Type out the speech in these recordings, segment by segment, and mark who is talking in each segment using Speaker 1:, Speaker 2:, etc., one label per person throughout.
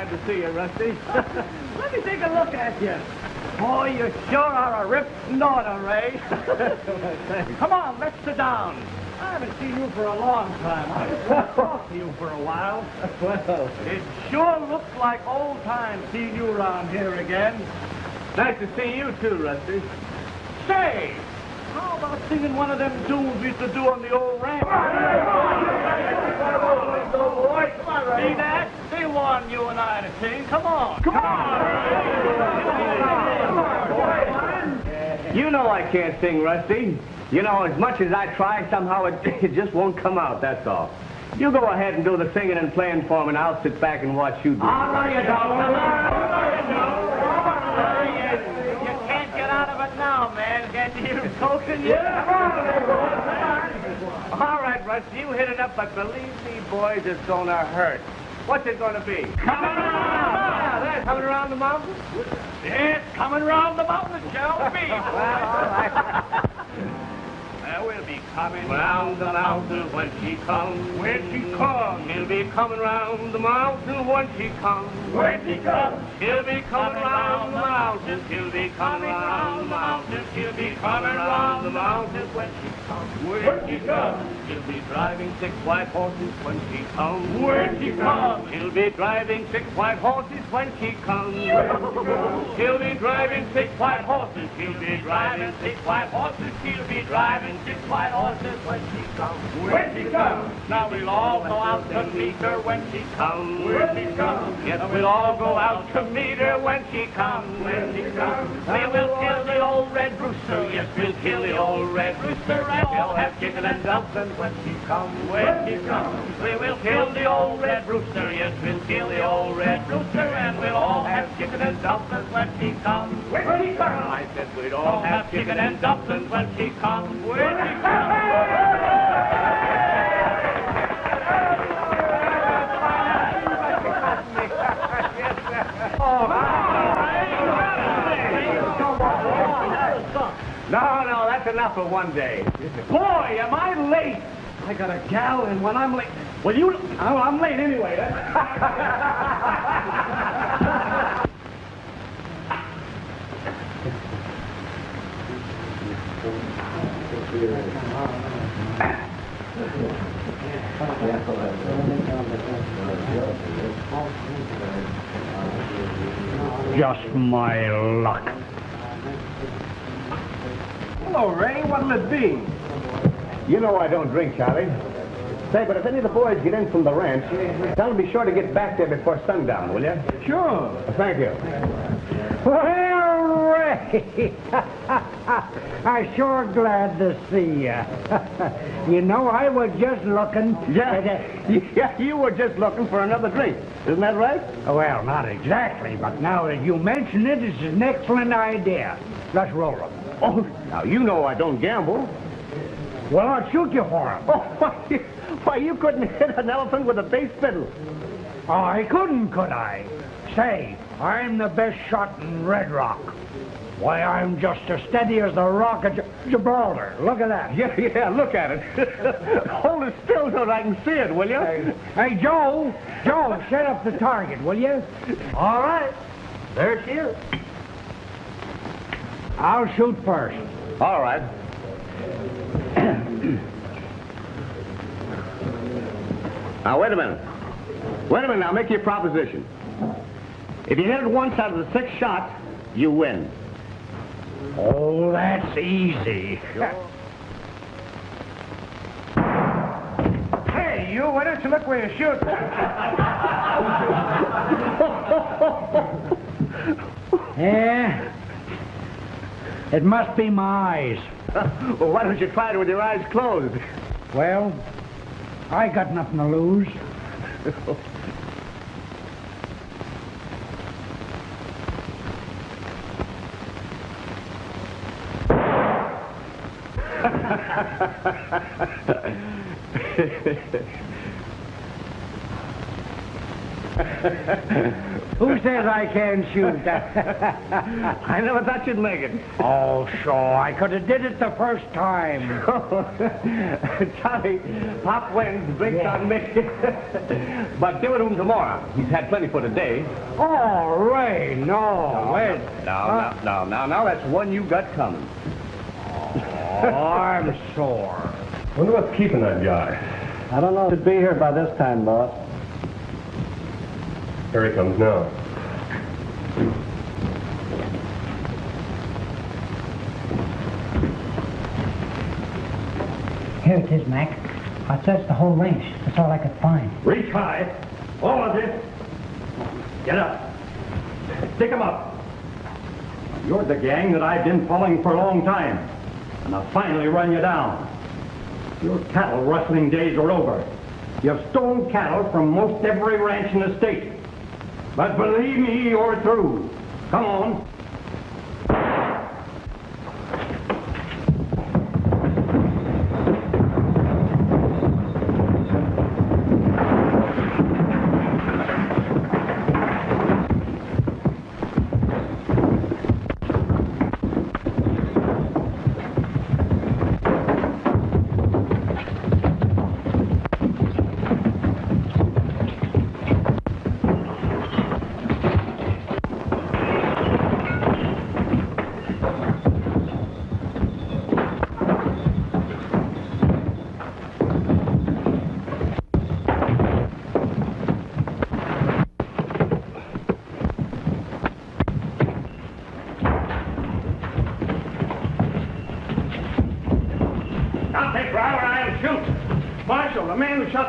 Speaker 1: glad to see you, Rusty. Let me take a look at you. Boy, you sure are a ripped snorter, Ray. Come on, let's sit down. I haven't seen you for a long time. I just want to talk to you for a while. Well, it sure looks like old times seeing you around here again. Nice to see you too, Rusty. Say, how about singing one of them tunes we used to do on the old ranch? See that? They warned you and I to sing. Come on. Come on. You know I can't sing, Rusty. You know, as much as I try, somehow it just won't come out, that's all. You go ahead and do the singing and playing for me, and I'll sit back and watch you do it.
Speaker 2: No, you don't.
Speaker 1: You can't get out of it now, man. Can't you hear him coaxing you? All right, Rusty, you hit it up, but believe me, boys, it's gonna hurt. What's it gonna be? Coming around! Yeah, that's coming around the mountain? Yes, coming around the mountain, it shall be. Well, all right. We'll be coming round the mountain when she comes. When she comes. She'll be coming round the mountain when she comes. When she comes. She'll be coming round the mountain. She'll be coming round the mountain. She'll be coming round the mountain when she comes. When she comes. She'll be driving 6 white horses when she comes. When she comes. She'll be driving 6 white horses when she comes. She'll be driving 6 white horses. She'll be driving 6 white horses. She'll be driving 6 white horses when she comes. When she comes. Now we'll all go out to meet her when she comes. When she comes. Yes, we'll all go out to meet her when she comes. When she comes. We will kill the old red rooster. Yes, we'll kill the old red rooster. And we'll have chicken and dumplings when she comes. When she comes. We will kill the old red rooster. Yes, we'll kill the old red rooster. And we'll all have chicken and dumplings when she comes. When she comes. I said we'd all have chicken and dumplings when she comes. When she comes. No, that's enough for one day. Boy, am I late. I got a gal, and when I'm late... Well, I'm late anyway. Just my luck. Hello, Ray. What'll it be?
Speaker 3: You know I don't drink, Charlie. Say, but if any of the boys get in from the ranch, tell them be sure to get back there before sundown, will you?
Speaker 1: Sure.
Speaker 3: Thank you.
Speaker 2: Well, Ray, I'm sure glad to see you. You know, I was just looking...
Speaker 3: Yeah, you were just looking for another drink. Isn't that right?
Speaker 2: Well, not exactly, but now that you mention it, it's an excellent idea. Let's roll them.
Speaker 3: Oh, now, you know I don't gamble.
Speaker 2: Well, I'll shoot you for him.
Speaker 3: Oh, why, you couldn't hit an elephant with a bass fiddle.
Speaker 2: Oh, I couldn't, could I? Say, I'm the best shot in Red Rock. Why, I'm just as steady as the rock at Gibraltar. Look at that.
Speaker 3: Yeah, look at it. Hold it still so that I can see it, will you?
Speaker 2: Hey, Joe, set up the target, will you?
Speaker 1: All right. There she is.
Speaker 2: I'll shoot first.
Speaker 3: All right. Now, wait a minute. Now, make your proposition. If you hit it once out of the 6 shots, you win.
Speaker 2: Oh, that's easy.
Speaker 1: Hey, you, why don't you look where you shoot?
Speaker 2: Yeah, it must be my eyes.
Speaker 3: Well, why don't you try it with your eyes closed?
Speaker 2: Well, I got nothing to lose. Who says I can't shoot?
Speaker 3: I never thought you'd make it.
Speaker 2: Oh, sure. I could have did it the first time.
Speaker 3: Charlie, Pop wins, blinks on me. But give it to him tomorrow. He's had plenty for today.
Speaker 2: Oh, Ray, no. Wait.
Speaker 3: Now, that's one you got coming.
Speaker 2: Oh, I'm sore.
Speaker 4: Wonder what's keeping that guy.
Speaker 5: I don't know. Should be here by this time, boss.
Speaker 4: Here he comes now.
Speaker 6: Here it is, Mac. I searched the whole ranch. That's all I could find.
Speaker 2: Reach high. All of it. Get up. Stick 'em up. You're the gang that I've been following for a long time. And I'll finally run you down. Your cattle rustling days are over. You've stolen cattle from most every ranch in the state. But believe me, you're through. Come on.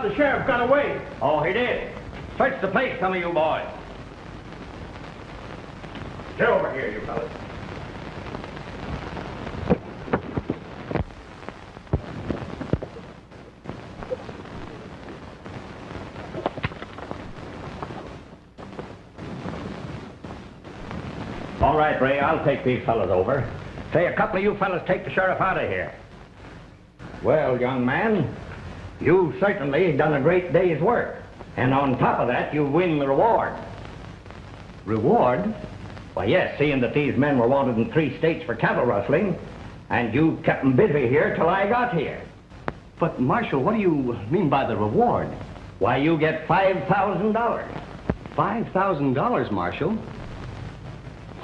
Speaker 2: The sheriff got away.
Speaker 3: Oh, he did. Search the place, some of you boys. Get over here, you fellas. All right, Ray, I'll take these fellas over. Say, a couple of you fellas take the sheriff out of here. Well, young man, you've certainly done a great day's work. And on top of that, you win the reward. Reward? Why, yes, seeing that these men were wanted in 3 states for cattle rustling, and you kept them busy here till I got here.
Speaker 5: But, Marshal, what do you mean by the reward?
Speaker 3: Why, you get $5,000.
Speaker 5: $5,000, Marshal?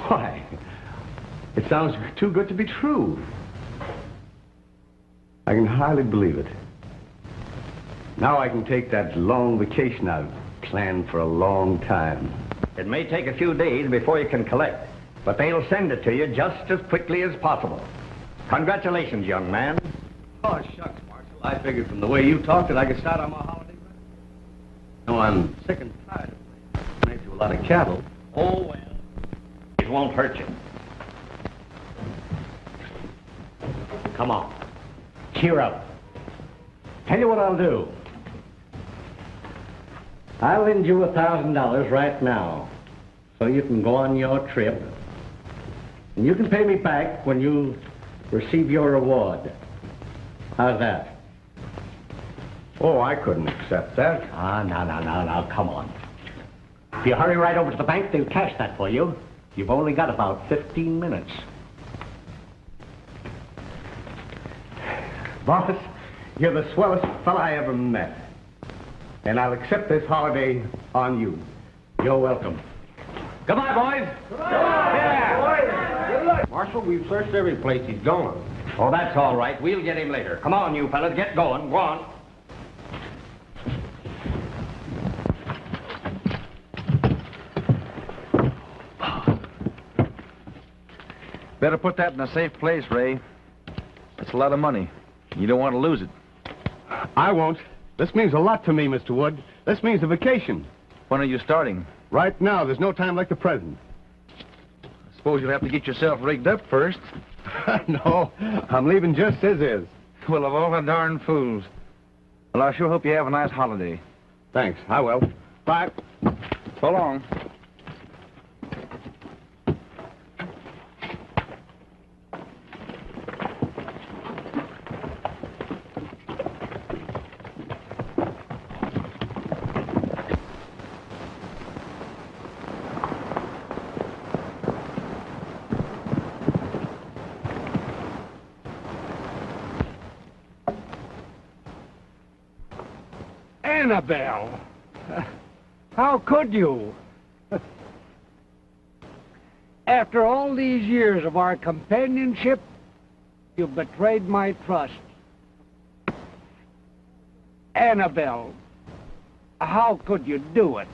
Speaker 5: Why, it sounds too good to be true. I can hardly believe it. Now I can take that long vacation I've planned for a long time.
Speaker 3: It may take a few days before you can collect, but they'll send it to you just as quickly as possible. Congratulations, young man.
Speaker 5: Oh, shucks, Marshal. I figured from the way you talked that I could start on my holiday run. No, I'm sick and tired of playing to a lot of cattle.
Speaker 3: Oh, well, it won't hurt you. Come on. Cheer up. Tell you what I'll do. I'll lend you $1,000 right now, so you can go on your trip. And you can pay me back when you receive your reward. How's that?
Speaker 5: Oh, I couldn't accept that.
Speaker 3: Now, come on. If you hurry right over to the bank, they'll cash that for you. You've only got about 15 minutes.
Speaker 5: Boss, you're the swellest fella I ever met. And I'll accept this holiday on you.
Speaker 3: You're welcome. Goodbye, boys.
Speaker 1: Yeah. Marshal, we've searched every place he's gone.
Speaker 3: Oh, that's all right. We'll get him later. Come on, you fellas, get going. Go on.
Speaker 7: Better put that in a safe place, Ray. That's a lot of money. You don't want to lose it.
Speaker 5: I won't. This means a lot to me, Mr. Wood. This means a vacation.
Speaker 7: When are you starting?
Speaker 5: Right now. There's no time like the present.
Speaker 7: I suppose you'll have to get yourself rigged up first.
Speaker 5: No, I'm leaving just as is.
Speaker 7: Well, of all the darn fools. Well, I sure hope you have a nice holiday.
Speaker 5: Thanks, I will. Bye.
Speaker 7: So long.
Speaker 8: Annabelle, how could you? After all these years of our companionship, you betrayed my trust. Annabelle, how could you do it?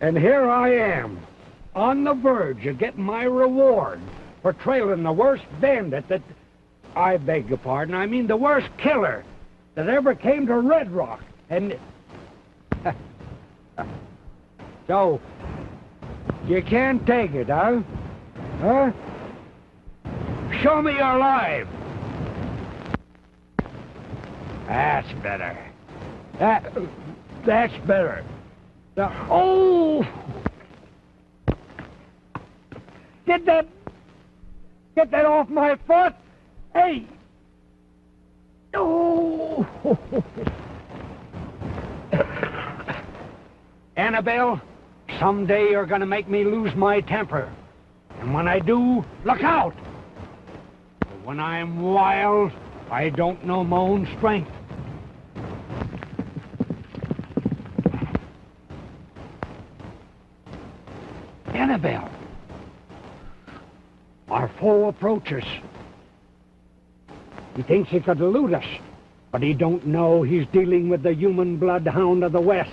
Speaker 8: And here I am, on the verge of getting my reward for trailing the worst bandit that... I beg your pardon, I mean the worst killer that ever came to Red Rock. And... So, you can't take it, huh? Huh? Show me you're alive. That's better. That's better. Oh! Get that off my foot! Hey! Oh! Annabelle, someday you're gonna make me lose my temper. And when I do, look out! But when I'm wild, I don't know my own strength. Annabelle, our foe approaches. He thinks he could elude us, but he don't know he's dealing with the human bloodhound of the West.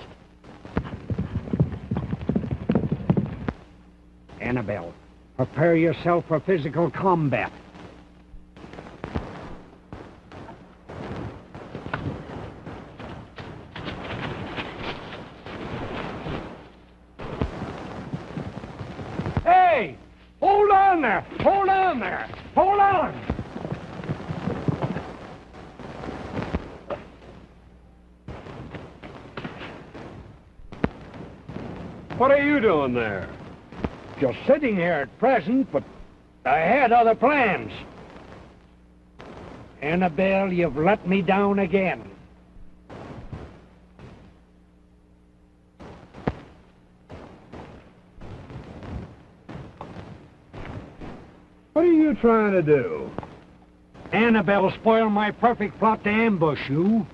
Speaker 8: Annabelle, prepare yourself for physical combat. Hey! Hold on there! Hold on there! Hold on!
Speaker 4: What are you doing there?
Speaker 8: Just sitting here at present, but I had other plans. Annabelle, you've let me down again.
Speaker 4: What are you trying to do?
Speaker 8: Annabelle spoiled my perfect plot to ambush you.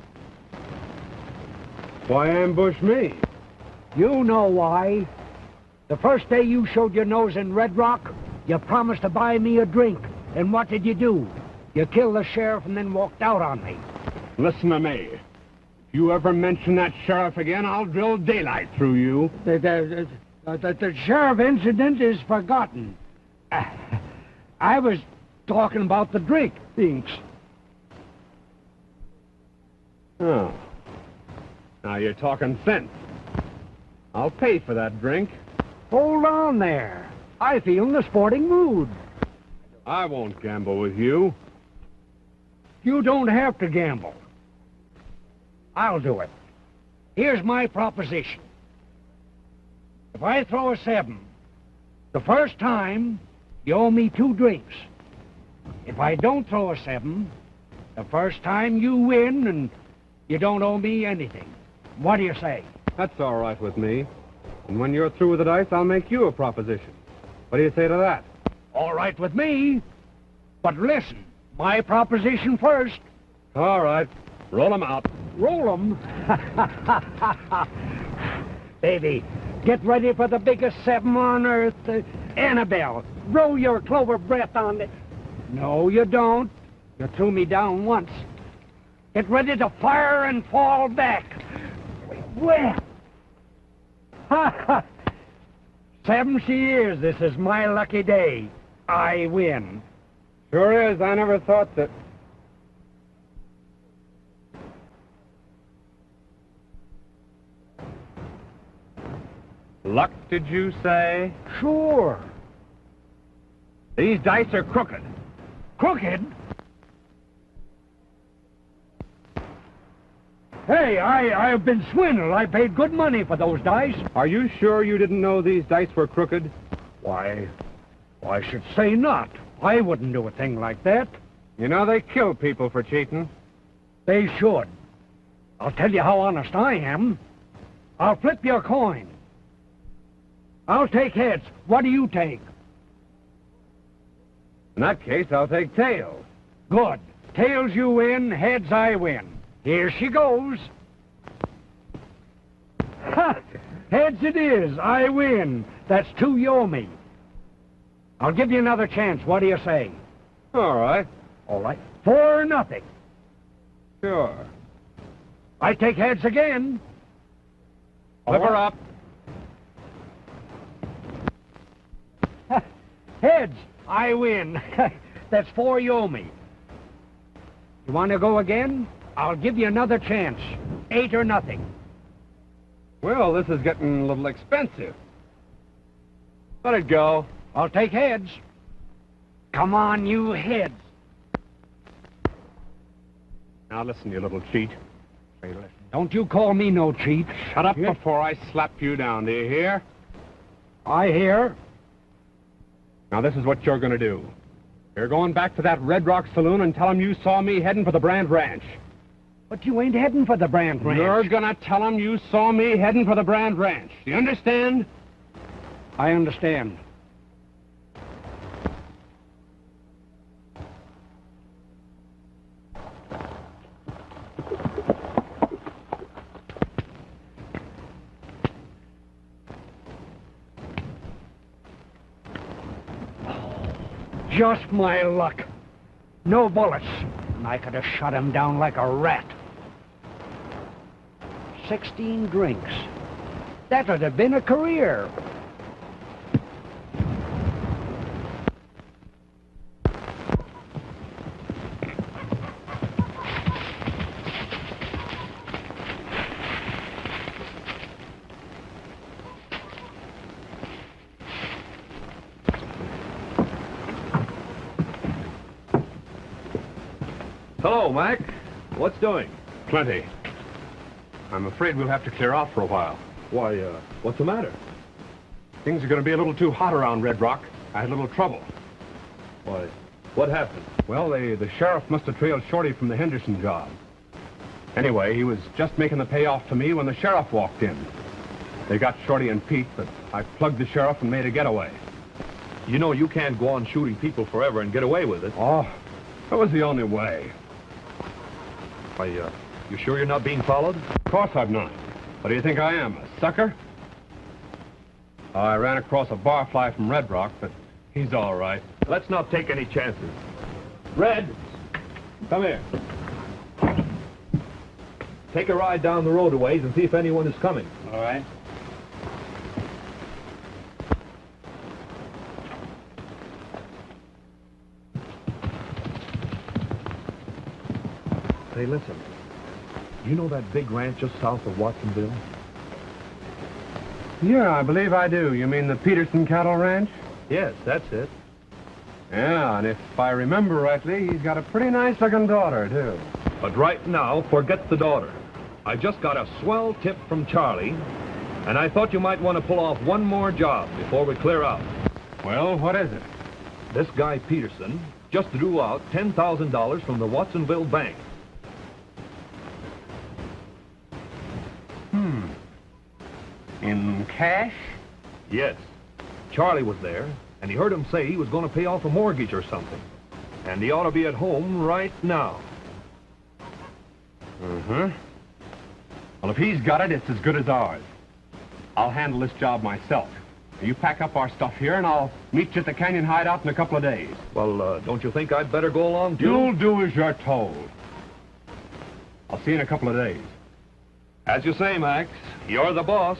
Speaker 4: Why ambush me?
Speaker 8: You know why. The first day you showed your nose in Red Rock, you promised to buy me a drink. And what did you do? You killed the sheriff and then walked out on me.
Speaker 4: Listen to me. If you ever mention that sheriff again, I'll drill daylight through you.
Speaker 8: The sheriff incident is forgotten. I was talking about the drink. Thanks.
Speaker 4: Oh. Now you're talking sense. I'll pay for that drink.
Speaker 8: Hold on there. I feel in the sporting mood.
Speaker 4: I won't gamble with you.
Speaker 8: You don't have to gamble. I'll do it. Here's my proposition. If I throw a 7, the first time, you owe me 2 drinks. If I don't throw a 7, the first time you win and you don't owe me anything. What do you say?
Speaker 4: That's all right with me. And when you're through with the dice, I'll make you a proposition. What do you say to that?
Speaker 8: All right with me. But listen, my proposition first.
Speaker 4: All right. Roll 'em out.
Speaker 8: Roll 'em? Baby, get ready for the biggest 7 on earth. Annabelle, roll your clover breath on it. No, you don't. You threw me down once. Get ready to fire and fall back. Well, 7 she is. This is my lucky day. I win.
Speaker 4: Sure is. I never thought that... Luck, did you say?
Speaker 8: Sure.
Speaker 4: These dice are crooked.
Speaker 8: Crooked? Hey, I've been swindled. I paid good money for those dice.
Speaker 4: Are you sure you didn't know these dice were crooked?
Speaker 8: Why, I should say not. I wouldn't do a thing like that.
Speaker 4: You know they kill people for cheating.
Speaker 8: They should. I'll tell you how honest I am. I'll flip your coin. I'll take heads. What do you take?
Speaker 4: In that case, I'll take tails.
Speaker 8: Good. Tails you win, heads I win. Here she goes. Ha! Heads it is. I win. That's 2 you owe me. I'll give you another chance. What do you say?
Speaker 4: All right.
Speaker 8: All right. 4-0.
Speaker 4: Sure.
Speaker 8: I take heads again.
Speaker 4: Flip her up.
Speaker 8: Heads. I win. That's 4 you owe me. You want to go again? I'll give you another chance. 8-0.
Speaker 4: Well, this is getting a little expensive. Let it go.
Speaker 8: I'll take heads. Come on, you heads.
Speaker 4: Now listen, you little cheat.
Speaker 8: Say, listen, don't you call me no cheat.
Speaker 4: Shut up before I slap you down, do you hear?
Speaker 8: I hear.
Speaker 4: Now this is what you're going to do. You're going back to that Red Rock saloon and tell them you saw me heading for the Brand Ranch.
Speaker 8: But you ain't heading for the Brand Ranch.
Speaker 4: You're going to tell them you saw me heading for the Brand Ranch. Do you understand?
Speaker 8: I understand. Just my luck. No bullets. And I could have shot him down like a rat. 16 drinks. That would have been a career.
Speaker 7: Hello, Mac. What's doing?
Speaker 4: Plenty. I'm afraid we'll have to clear out for a while.
Speaker 7: Why, what's the matter?
Speaker 4: Things are going to be a little too hot around Red Rock. I had a little trouble.
Speaker 7: Why, what happened?
Speaker 4: Well, the sheriff must have trailed Shorty from the Henderson job. Anyway, he was just making the payoff to me when the sheriff walked in. They got Shorty and Pete, but I plugged the sheriff and made a getaway.
Speaker 7: You know you can't go on shooting people forever and get away with it.
Speaker 4: Oh, that was the only way.
Speaker 7: Why, you sure you're not being followed?
Speaker 4: Of course I'm not. What do you think I am, a sucker? I ran across a barfly from Red Rock, but he's all right.
Speaker 7: Let's not take any chances.
Speaker 4: Red, come here.
Speaker 7: Take a ride down the road a ways and see if anyone is coming.
Speaker 4: All right.
Speaker 7: Hey, listen. You know that big ranch just south of Watsonville?
Speaker 4: Yeah, I believe I do. You mean the Peterson Cattle Ranch?
Speaker 7: Yes, that's it.
Speaker 4: Yeah, and if I remember rightly, he's got a pretty nice-looking daughter, too.
Speaker 7: But right now, forget the daughter. I just got a swell tip from Charlie, and I thought you might want to pull off one more job before we clear out.
Speaker 4: Well, what is it?
Speaker 7: This guy Peterson just drew out $10,000 from the Watsonville Bank.
Speaker 4: In cash?
Speaker 7: Yes. Charlie was there, and he heard him say he was going to pay off a mortgage or something. And he ought to be at home right now.
Speaker 4: Uh-huh. Well, if he's got it, it's as good as ours. I'll handle this job myself. You pack up our stuff here, and I'll meet you at the Canyon hideout in a couple of days.
Speaker 7: Well, don't you think I'd better go along, too?
Speaker 4: You'll do as you're told. I'll see you in a couple of days.
Speaker 7: As you say, Max. You're the boss.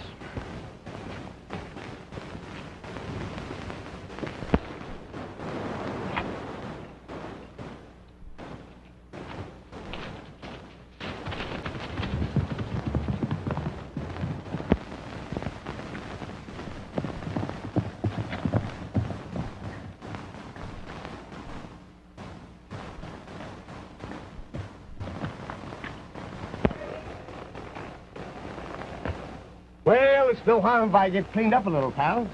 Speaker 1: Well, it's no harm if I get cleaned up a little, pal.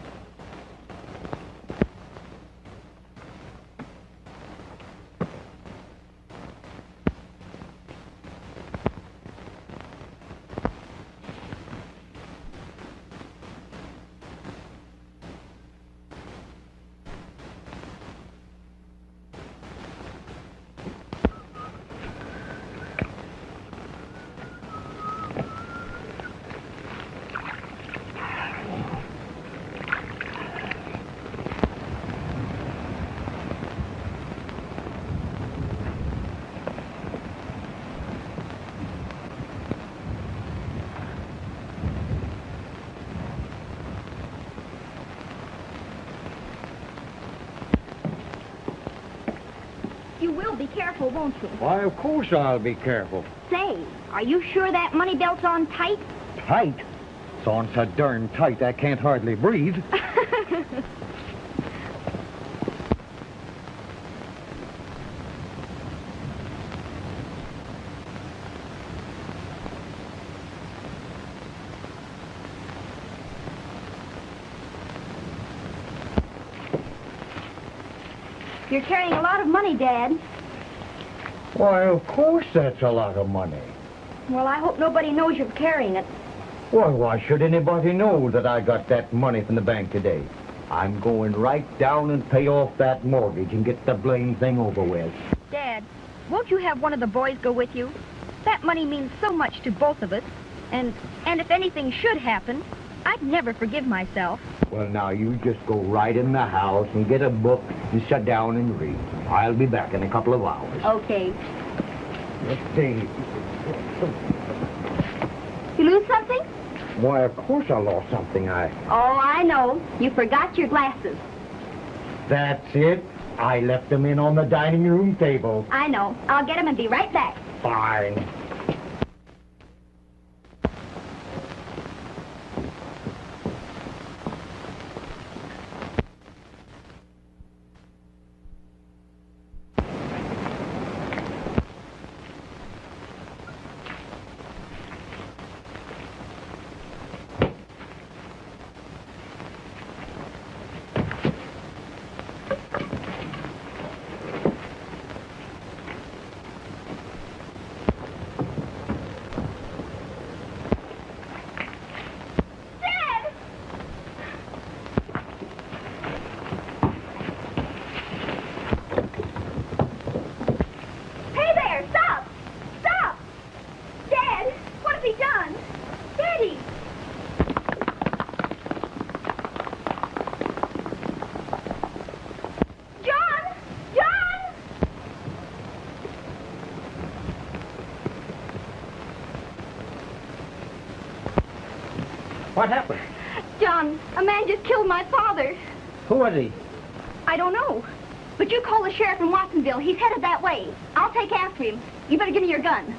Speaker 9: careful, won't you?
Speaker 8: Why, of course I'll be careful.
Speaker 9: Say, are you sure that money belt's on tight?
Speaker 8: Tight? It's on so darn tight I can't hardly breathe.
Speaker 9: You're carrying a lot of money, Dad.
Speaker 8: Why, of course that's a lot of money.
Speaker 9: Well, I hope nobody knows you're carrying it.
Speaker 8: Well, why should anybody know that I got that money from the bank today? I'm going right down and pay off that mortgage and get the blame thing over with.
Speaker 9: Dad, won't you have one of the boys go with you? That money means so much to both of us. And if anything should happen, I'd never forgive myself.
Speaker 8: Well, now, you just go right in the house and get a book and sit down and read. I'll be back in a couple of hours.
Speaker 9: Okay.
Speaker 8: Let's see.
Speaker 9: You lose something?
Speaker 8: Why, of course I lost something.
Speaker 9: Oh, I know. You forgot your glasses.
Speaker 8: That's it. I left them in on the dining room table.
Speaker 9: I know. I'll get them and be right back.
Speaker 8: Fine.
Speaker 3: What happened?
Speaker 9: John, a man just killed my father.
Speaker 3: Who was he?
Speaker 9: I don't know. But you call the sheriff in Watsonville. He's headed that way. I'll take after him. You better give me your gun.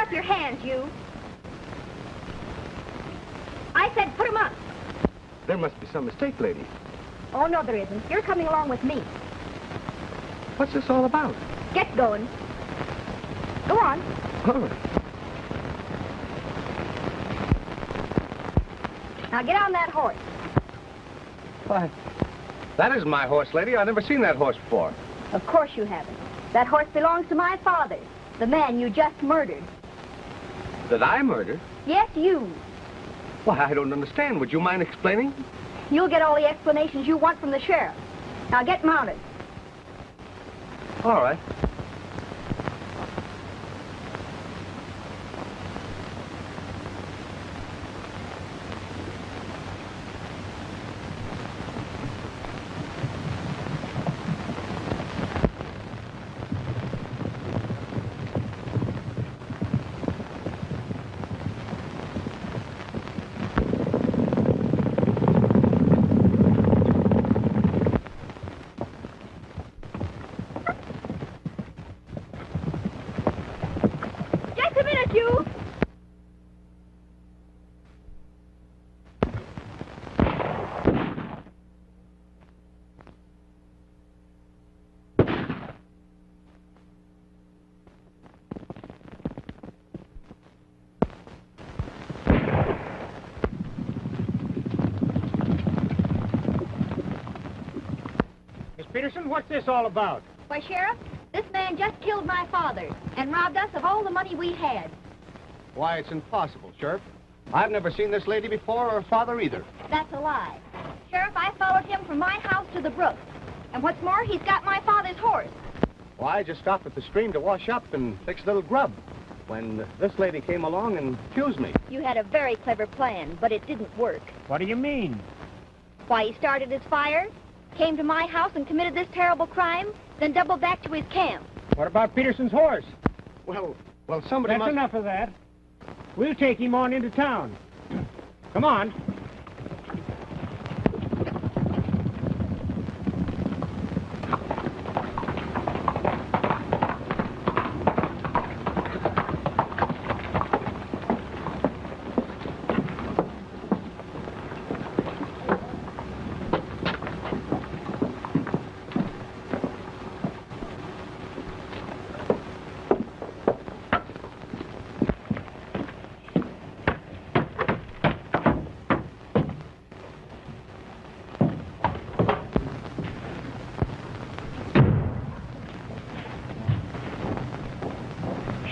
Speaker 9: up your hands, you. I said put 'em up.
Speaker 4: There must be some mistake, lady.
Speaker 9: Oh, no, there isn't. You're coming along with me.
Speaker 4: What's this all about?
Speaker 9: Get going. Go on.
Speaker 4: All right.
Speaker 9: Now get on that horse.
Speaker 4: Why, that isn't my horse, lady. I've never seen that horse before.
Speaker 9: Of course you haven't. That horse belongs to my father, the man you just murdered.
Speaker 4: That I murdered?
Speaker 9: Yes, you.
Speaker 4: Why, I don't understand. Would you mind explaining?
Speaker 9: You'll get all the explanations you want from the sheriff. Now get mounted.
Speaker 4: All right.
Speaker 8: Peterson, what's this all about?
Speaker 9: Why, Sheriff, this man just killed my father and robbed us of all the money we had.
Speaker 4: Why, it's impossible, Sheriff. I've never seen this lady before, or father either.
Speaker 9: That's a lie. Sheriff, I followed him from my house to the brook. And what's more, he's got my father's horse.
Speaker 4: Well, I just stopped at the stream to wash up and fix a little grub when this lady came along and accused me.
Speaker 9: You had a very clever plan, but it didn't work.
Speaker 8: What do you mean?
Speaker 9: Why, he started his fire, came to my house and committed this terrible crime, then doubled back to his camp.
Speaker 8: What about Peterson's horse?
Speaker 4: Well, somebody
Speaker 8: That's
Speaker 4: must...
Speaker 8: enough of that. We'll take him on into town. Come on.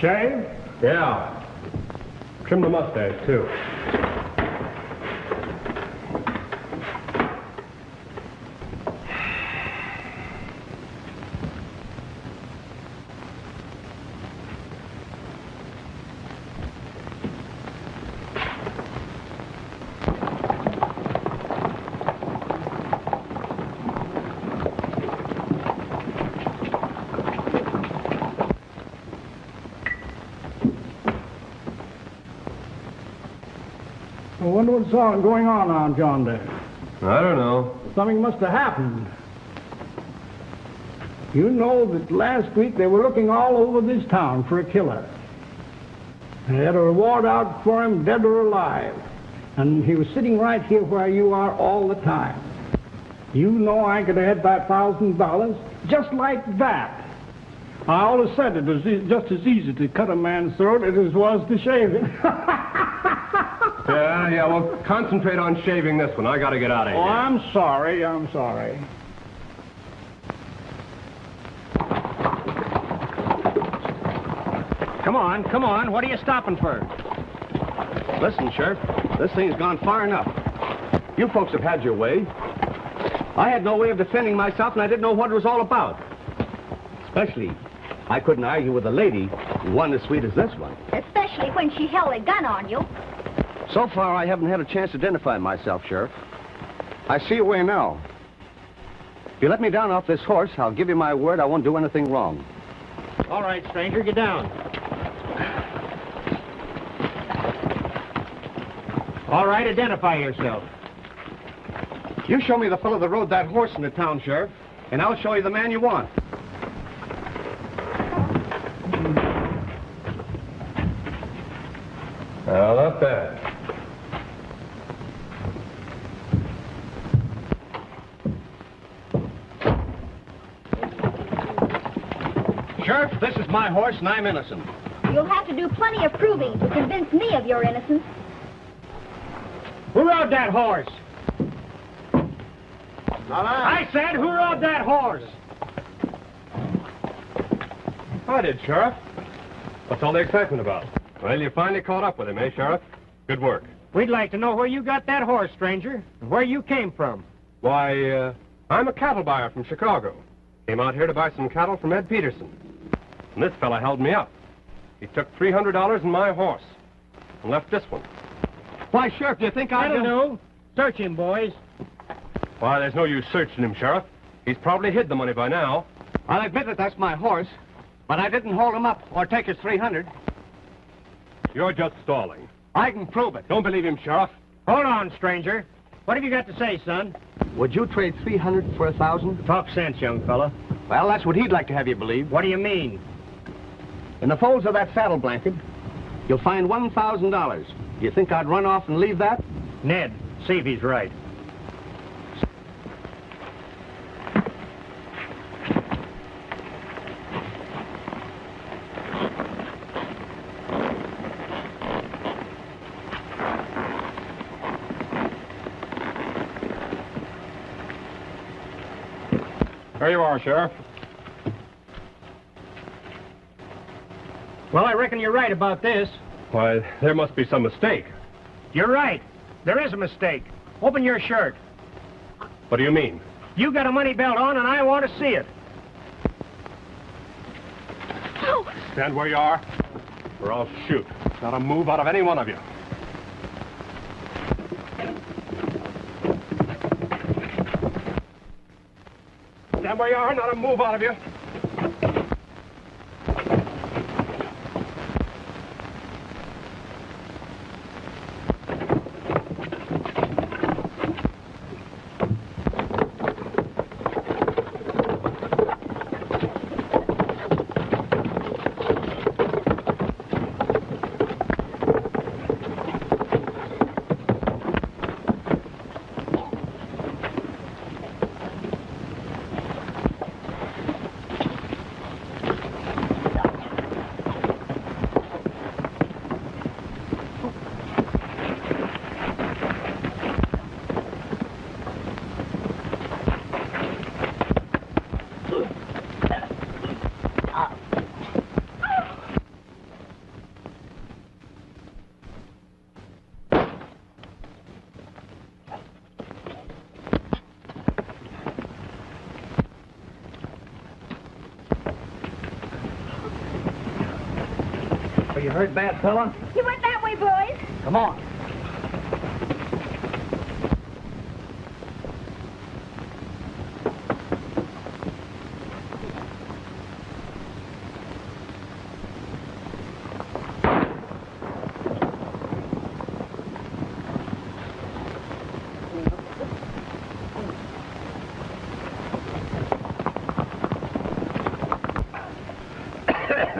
Speaker 2: Shave?
Speaker 4: Yeah.
Speaker 2: Trim the mustache, too. I wonder what's going on out yonder.
Speaker 4: I don't know.
Speaker 2: Something must have happened. You know that last week they were looking all over this town for a killer. They had a reward out for him, dead or alive. And he was sitting right here where you are all the time. You know I could have had that $1,000 just like that. I always said it was just as easy to cut a man's throat as it was to shave it.
Speaker 4: Yeah, well, concentrate on shaving this one. I gotta get out of here.
Speaker 2: Oh, I'm sorry.
Speaker 8: Come on. What are you stopping for?
Speaker 4: Listen, Sheriff, this thing's gone far enough. You folks have had your way. I had no way of defending myself, and I didn't know what it was all about. Especially, I couldn't argue with a lady, one as sweet as this one.
Speaker 9: Especially when she held a gun on you.
Speaker 4: So far, I haven't had a chance to identify myself, Sheriff. I see a way now. If you let me down off this horse, I'll give you my word I won't do anything wrong.
Speaker 8: All right, stranger, get down. All right, identify yourself.
Speaker 4: You show me the fellow that rode that horse into town, Sheriff, and I'll show you the man you want. Well, not bad.
Speaker 5: Sheriff, this is my horse, and I'm innocent.
Speaker 9: You'll have to do plenty of proving to convince me of your innocence.
Speaker 8: Who rode that horse? I said, who rode that horse?
Speaker 4: I did, Sheriff. What's all the excitement about? Well, you finally caught up with him, eh, Sheriff? Good work.
Speaker 8: We'd like to know where you got that horse, stranger, and where you came from.
Speaker 4: Why, I'm a cattle buyer from Chicago. Came out here to buy some cattle from Ed Peterson. And this fella held me up. He took $300 in my horse and left this one.
Speaker 5: Why, Sheriff, do you think I
Speaker 8: That'll do. Search him, boys.
Speaker 4: Why, there's no use searching him, Sheriff. He's probably hid the money by now.
Speaker 5: I'll admit that that's my horse, but I didn't hold him up or take his 300.
Speaker 4: You're just stalling.
Speaker 5: I can prove it.
Speaker 4: Don't believe him, Sheriff.
Speaker 8: Hold on, stranger. What have you got to say, son?
Speaker 5: Would you trade 300 for 1,000?
Speaker 8: Talk sense, young fella.
Speaker 5: Well, that's what he'd like to have you believe.
Speaker 8: What do you mean?
Speaker 5: In the folds of that saddle blanket, you'll find $1,000. Do you think I'd run off and leave that?
Speaker 8: Ned, see if he's right.
Speaker 4: There you are, Sheriff.
Speaker 8: Well, I reckon you're right about this.
Speaker 4: Why, there must be some mistake.
Speaker 8: You're right. There is a mistake. Open your shirt.
Speaker 4: What do you mean?
Speaker 8: You got a money belt on, and I want to see it.
Speaker 9: Oh!
Speaker 4: Stand where you are, or I'll shoot. Not a move out of any one of you. Stand where you are, not a move out of you.
Speaker 5: You heard that, fella?
Speaker 9: He went that way, boys.
Speaker 5: Come on.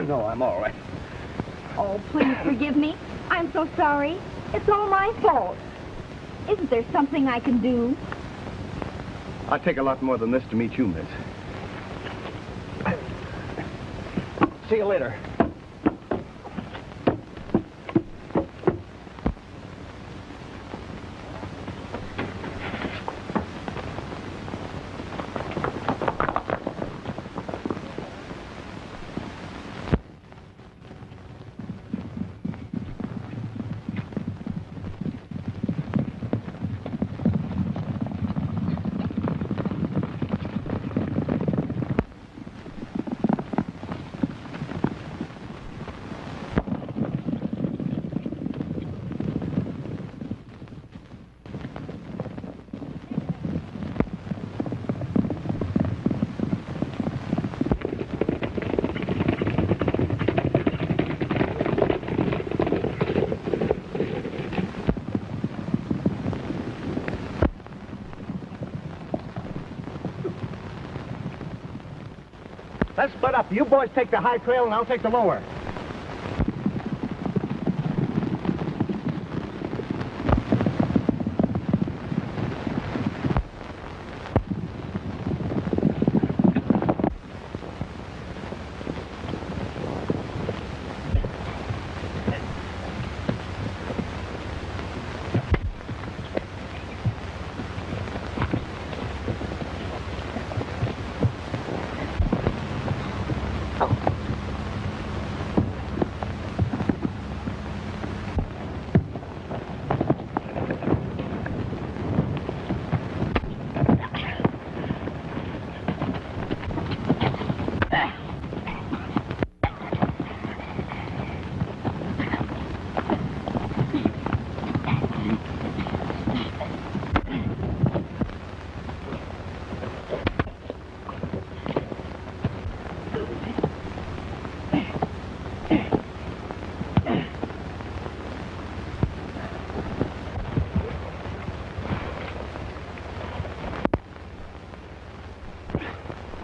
Speaker 5: No, I'm all right.
Speaker 9: Oh, please forgive me. I'm so sorry. It's all my fault. Isn't there something I can do?
Speaker 5: I'd take a lot more than this to meet you, miss. See you later. Let's split up. You boys take the high trail, and I'll take the lower.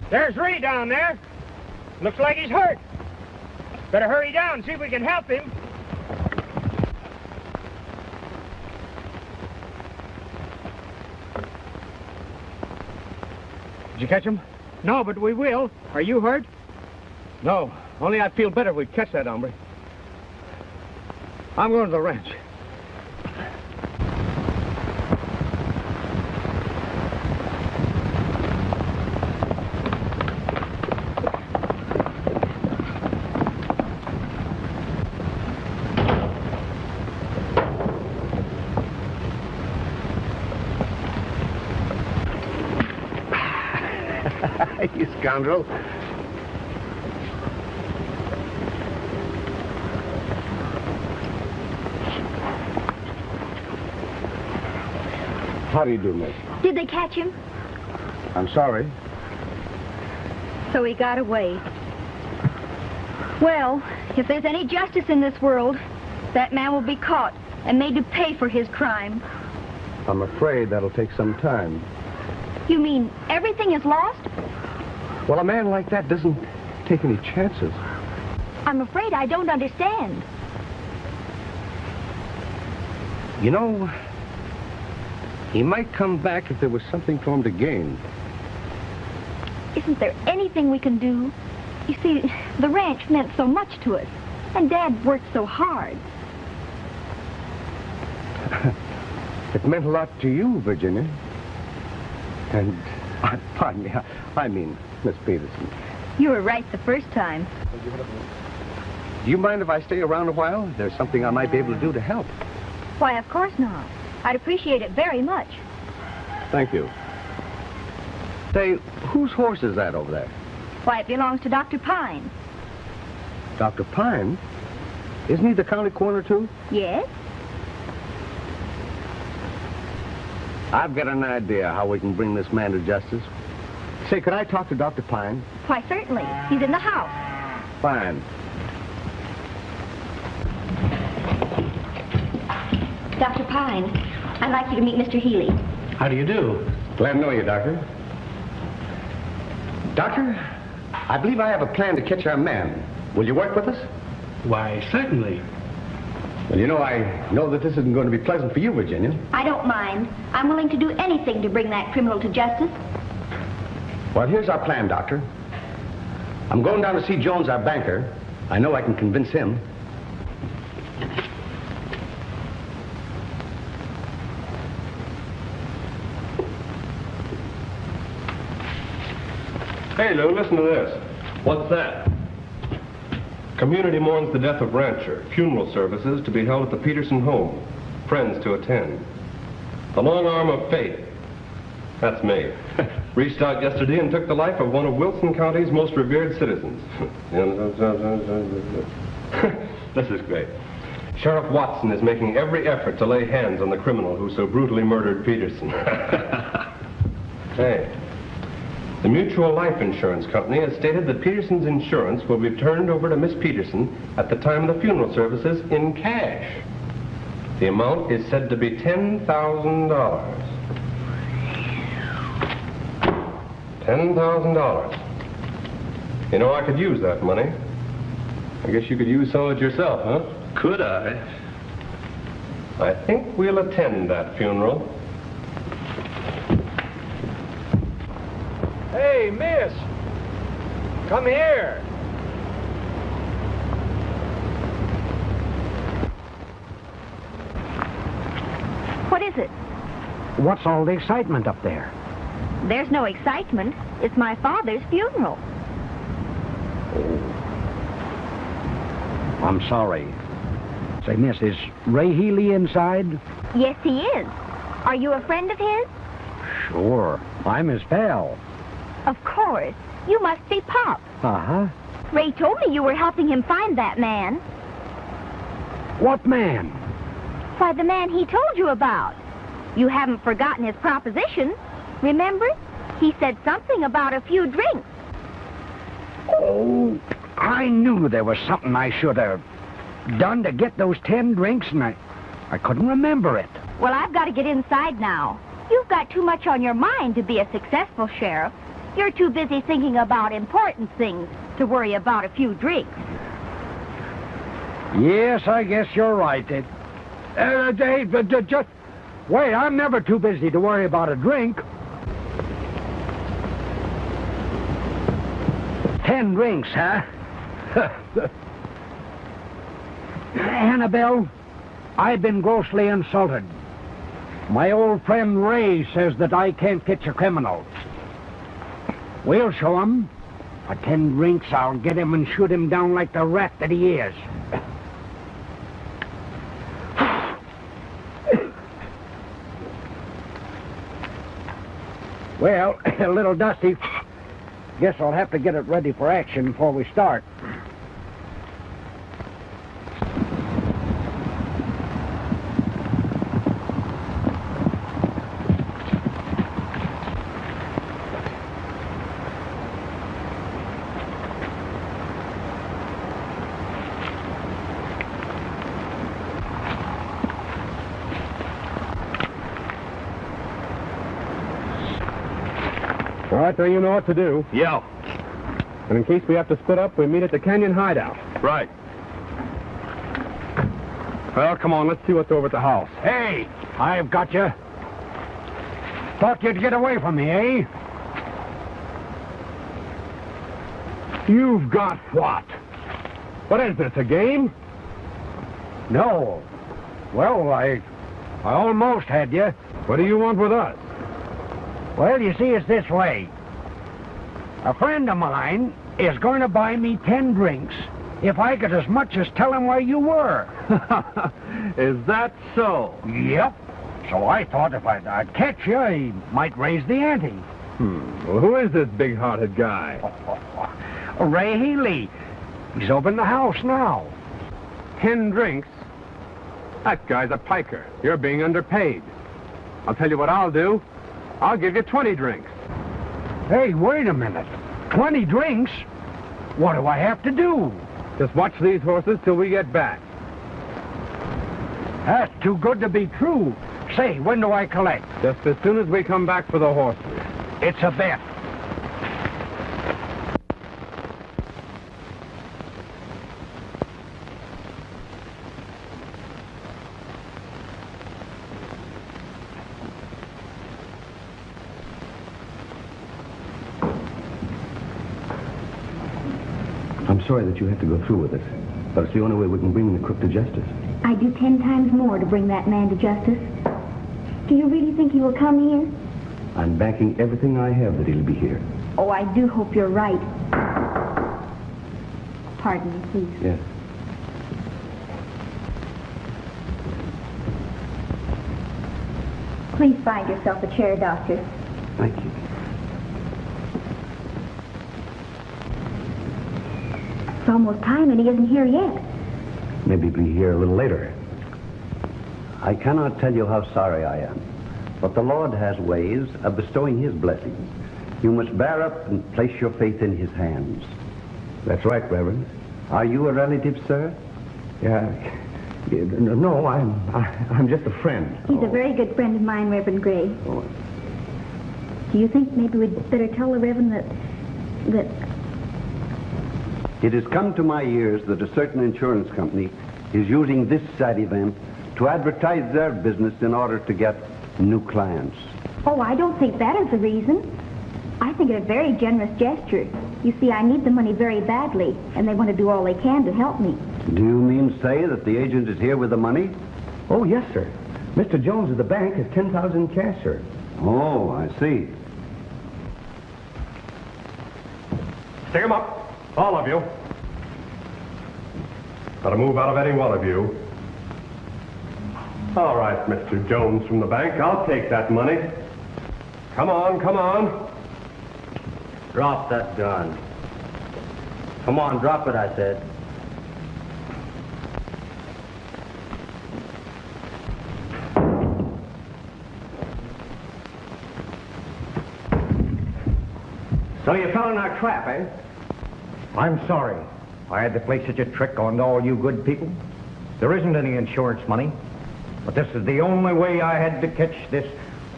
Speaker 8: There's Ray down there. Looks like he's hurt. Better hurry down and see if we can help him. Did you catch him? No, but we will. Are you hurt? No. Only I'd feel better if we'd catch that hombre. I'm going to the ranch.
Speaker 1: You scoundrel. How do you do, miss?
Speaker 9: Did they catch him?
Speaker 1: I'm sorry.
Speaker 9: So he got away. Well, if there's any justice in this world, that man will be caught and made to pay for his crime.
Speaker 1: I'm afraid that'll take some time.
Speaker 9: You mean everything is lost?
Speaker 1: Well, a man like that doesn't take any chances.
Speaker 9: I'm afraid I don't understand.
Speaker 1: You know, he might come back if there was something for him to gain.
Speaker 9: Isn't there anything we can do? You see, the ranch meant so much to us, and Dad worked so hard.
Speaker 1: It meant a lot to you, Virginia. And, pardon me, I mean, Miss Peterson.
Speaker 9: You were right the first time.
Speaker 1: Do you mind if I stay around a while? There's something I might be able to do to help.
Speaker 9: Why, of course not. I'd appreciate it very much.
Speaker 1: Thank you. Say, whose horse is that over there?
Speaker 9: Why, it belongs to Dr. Pine.
Speaker 1: Dr. Pine? Isn't he the county coroner, too?
Speaker 9: Yes?
Speaker 1: I've got an idea how we can bring this man to justice. Say, could I talk to Dr. Pine?
Speaker 9: Why, certainly. He's in the house.
Speaker 1: Fine.
Speaker 9: Dr. Pine, I'd like you to meet Mr. Healy.
Speaker 1: How do you do? Glad to know you, Doctor. Doctor, I believe I have a plan to catch our man. Will you work with us?
Speaker 10: Why, certainly.
Speaker 1: Well, you know, I know that this isn't going to be pleasant for you, Virginia.
Speaker 9: I don't mind. I'm willing to do anything to bring that criminal to justice.
Speaker 1: Well, here's our plan, Doctor. I'm going down to see Jones, our banker. I know I can convince him.
Speaker 4: Hey, Lou, listen to this. What's that? Community mourns the death of rancher. Funeral services to be held at the Peterson home. Friends to attend. The long arm of fate. That's me. Reached out yesterday and took the life of one of Wilson County's most revered citizens. This is great. Sheriff Watson is making every effort to lay hands on the criminal who so brutally murdered Peterson. Hey. The Mutual Life Insurance Company has stated that Peterson's insurance will be turned over to Miss Peterson at the time of the funeral services in cash. The amount is said to be $10,000. $10,000. You know, I could use that money. I guess you could use some of it yourself, huh?
Speaker 10: Could I?
Speaker 4: I think we'll attend that funeral.
Speaker 8: Hey, miss. Come here.
Speaker 9: What is it?
Speaker 8: What's all the excitement up there?
Speaker 9: There's no excitement. It's my father's funeral.
Speaker 8: I'm sorry. Say, miss, is Ray Healy inside?
Speaker 9: Yes, he is. Are you a friend of his?
Speaker 8: Sure. I'm his pal.
Speaker 9: Of course. You must be Pop.
Speaker 8: Uh-huh.
Speaker 9: Ray told me you were helping him find that man.
Speaker 8: What man?
Speaker 9: Why, the man he told you about. You haven't forgotten his proposition. Remember? He said something about a few drinks.
Speaker 8: Oh, I knew there was something I should have done to get those 10 drinks, and I couldn't remember it.
Speaker 9: Well, I've got to get inside now. You've got too much on your mind to be a successful sheriff. You're too busy thinking about important things to worry about a few drinks.
Speaker 8: Yes, I guess you're right. Just wait, I'm never too busy to worry about a drink. 10 drinks, huh? Annabelle, I've been grossly insulted. My old friend Ray says that I can't catch a criminal. We'll show him. For 10 drinks, I'll get him and shoot him down like the rat that he is. Well, a little dusty. Guess I'll have to get it ready for action before we start.
Speaker 4: All right, so you know what to do.
Speaker 7: Yeah.
Speaker 4: And in case we have to split up, we meet at the Canyon hideout.
Speaker 7: Right.
Speaker 4: Well, come on, let's see what's over at the house.
Speaker 8: Hey, I've got you. Thought you'd get away from me, eh?
Speaker 4: You've got what? What is this, a game?
Speaker 8: No. Well, I almost had you.
Speaker 4: What do you want with us?
Speaker 8: Well, you see, it's this way. A friend of mine is going to buy me 10 drinks if I could as much as tell him where you were.
Speaker 4: Is that so?
Speaker 8: Yep. So I thought if I'd catch you, he might raise the ante.
Speaker 4: Well, who is this big-hearted guy?
Speaker 8: Ray Healy. He's over in the house now.
Speaker 4: 10 drinks? That guy's a piker. You're being underpaid. I'll tell you what I'll do. I'll give you 20 drinks.
Speaker 8: Hey, wait a minute. 20 drinks? What do I have to do?
Speaker 4: Just watch these horses till we get back.
Speaker 8: That's too good to be true. Say, when do I collect?
Speaker 4: Just as soon as we come back for the horses.
Speaker 8: It's a bet.
Speaker 5: I'm sorry that you have to go through with it, but it's the only way we can bring the crook to justice.
Speaker 9: I'd do 10 times more to bring that man to justice. Do you really think he will come here?
Speaker 5: I'm backing everything I have that he'll be here.
Speaker 9: Oh, I do hope you're right. Pardon me, please.
Speaker 5: Yes.
Speaker 9: Please find yourself a chair, Doctor.
Speaker 5: Thank you.
Speaker 9: It's almost time and he isn't here yet.
Speaker 5: Maybe he'll be here a little later. I cannot tell you how sorry I am, but the Lord has ways of bestowing his blessings. You must bear up and place your faith in his hands. That's right, Reverend. Are you a relative, sir?
Speaker 11: Yeah. No, I'm just a friend.
Speaker 9: He's a very good friend of mine, Reverend Gray.
Speaker 5: Oh.
Speaker 9: Do you think maybe we'd better tell the Reverend that...
Speaker 5: It has come to my ears that a certain insurance company is using this sad event to advertise their business in order to get new clients.
Speaker 9: Oh, I don't think that is the reason. I think it a very generous gesture. You see, I need the money very badly, and they want to do all they can to help me.
Speaker 5: Do you mean to say that the agent is here with the money?
Speaker 11: Oh, yes, sir. Mr. Jones of the bank has 10,000 cash, sir.
Speaker 5: Oh, I see.
Speaker 4: Stick 'em up. All of you. Gotta move out of any one of you. All right, Mr. Jones from the bank, I'll take that money. Come on, come on.
Speaker 3: Drop that gun. Come on, drop it, I said.
Speaker 11: So you fell in our trap, eh?
Speaker 3: I'm sorry I had to play such a trick on all you good people. There isn't any insurance money, but this is the only way I had to catch this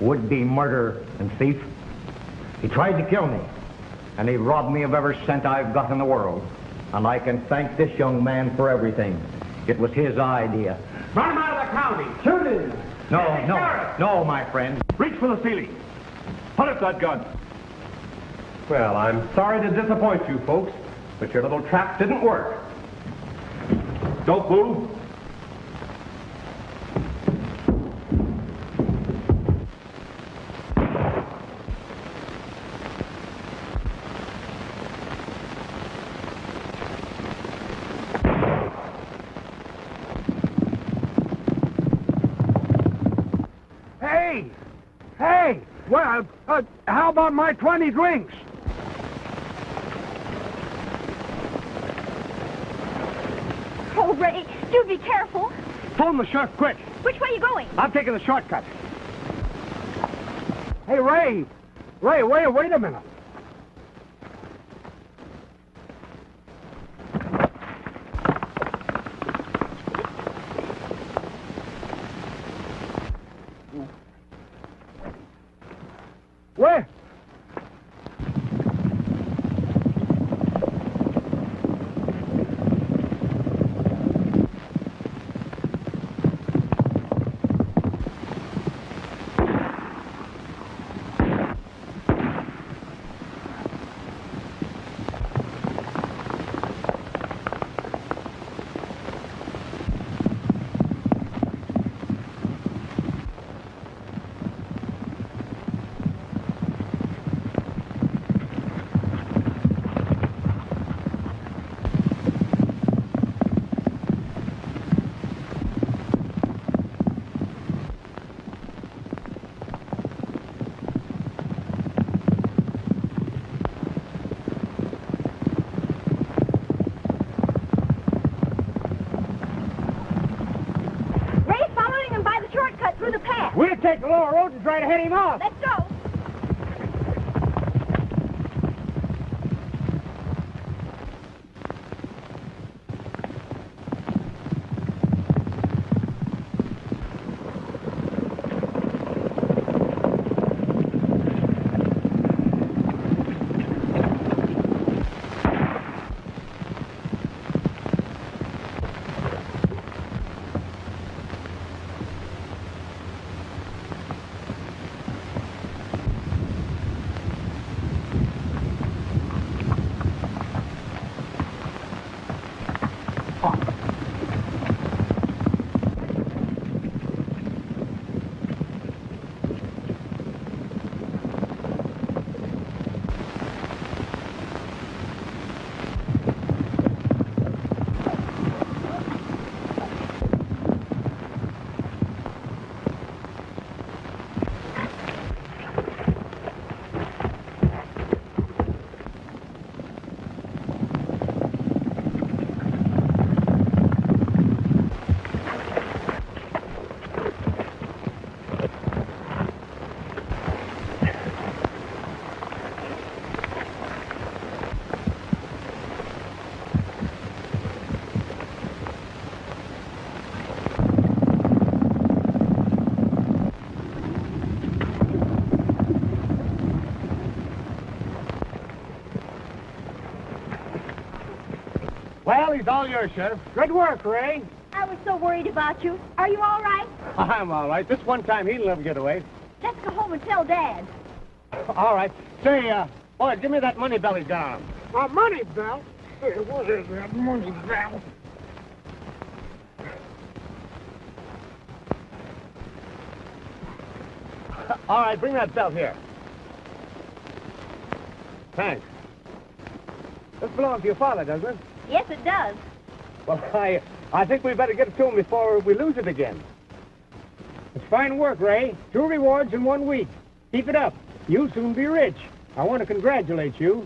Speaker 3: would-be murderer and thief. He tried to kill me, and he robbed me of every cent I've got in the world. And I can thank this young man for everything. It was his idea.
Speaker 1: Run him out of the county.
Speaker 11: Shoot him.
Speaker 3: No, my friend.
Speaker 4: Reach for the ceiling. Put up that gun. Well, I'm sorry to disappoint you folks, but your little trap didn't work. Don't move.
Speaker 8: Hey! Well, how about my 20 drinks?
Speaker 9: Oh, Ray, do be careful.
Speaker 8: Phone the sheriff quick.
Speaker 9: Which way are you going?
Speaker 8: I'm taking the shortcut. Hey, Ray! Ray, wait a minute. Where? We'll take the lower road and try to head him off.
Speaker 9: Let's go.
Speaker 1: Well, he's all yours, Sheriff.
Speaker 8: Good work, Ray.
Speaker 9: I was so worried about you. Are you all right?
Speaker 1: I'm all right. This one time he'll never get away.
Speaker 9: Let's go home and tell Dad.
Speaker 1: All right. Say, boy, give me that money belt he's got on him.
Speaker 8: My money belt? Hey, what is that money belt?
Speaker 1: All right, bring that belt here. Thanks. This belongs to your father, doesn't it?
Speaker 9: Yes, it does.
Speaker 1: Well, I think we better get it to him before we lose it again.
Speaker 8: It's fine work, Ray. 2 rewards in 1 week. Keep it up. You'll soon be rich. I want to congratulate you.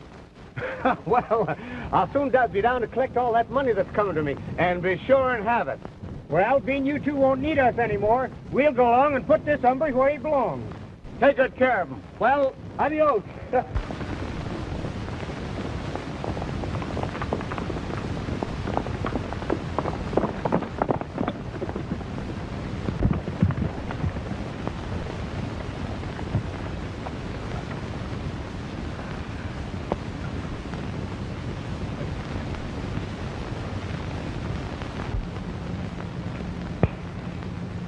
Speaker 1: Well, I'll soon be down to collect all that money that's coming to me, and be sure and have it.
Speaker 8: Well, being you two won't need us anymore, we'll go along and put this hombre where he belongs.
Speaker 1: Take good care of him. Well, adios.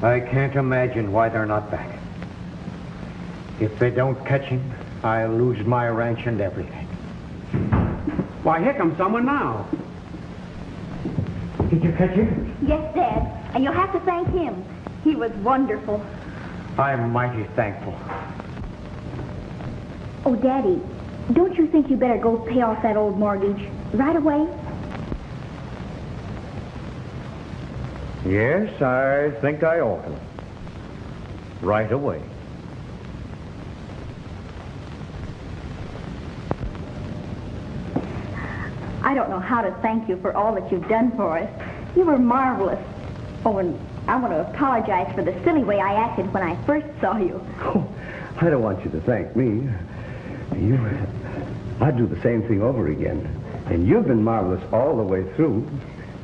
Speaker 8: I can't imagine why they're not back. If they don't catch him, I'll lose my ranch and everything.
Speaker 11: Why, here comes someone now.
Speaker 8: Did you catch him?
Speaker 9: Yes, Dad. And you'll have to thank him. He was wonderful.
Speaker 8: I'm mighty thankful.
Speaker 9: Oh, Daddy, don't you think you better go pay off that old mortgage right away?
Speaker 8: Yes, I think I ought to. Right away.
Speaker 9: I don't know how to thank you for all that you've done for us. You were marvelous. Oh, and I want to apologize for the silly way I acted when I first saw you.
Speaker 5: Oh, I don't want you to thank me. I'd do the same thing over again. And you've been marvelous all the way through.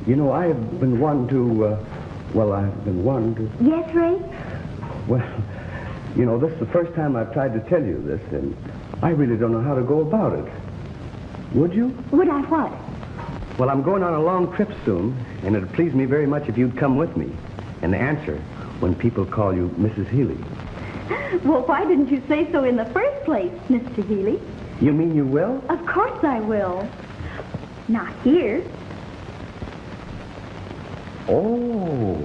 Speaker 5: You know, I've been one to, I've been one to...
Speaker 9: Yes, Ray?
Speaker 5: Well, you know, this is the first time I've tried to tell you this, and I really don't know how to go about it. Would you?
Speaker 9: Would I what?
Speaker 5: Well, I'm going on a long trip soon, and it'd please me very much if you'd come with me and answer when people call you Mrs. Healy.
Speaker 9: Well, why didn't you say so in the first place, Mr. Healy?
Speaker 5: You mean you will?
Speaker 9: Of course I will. Not here.
Speaker 5: Oh.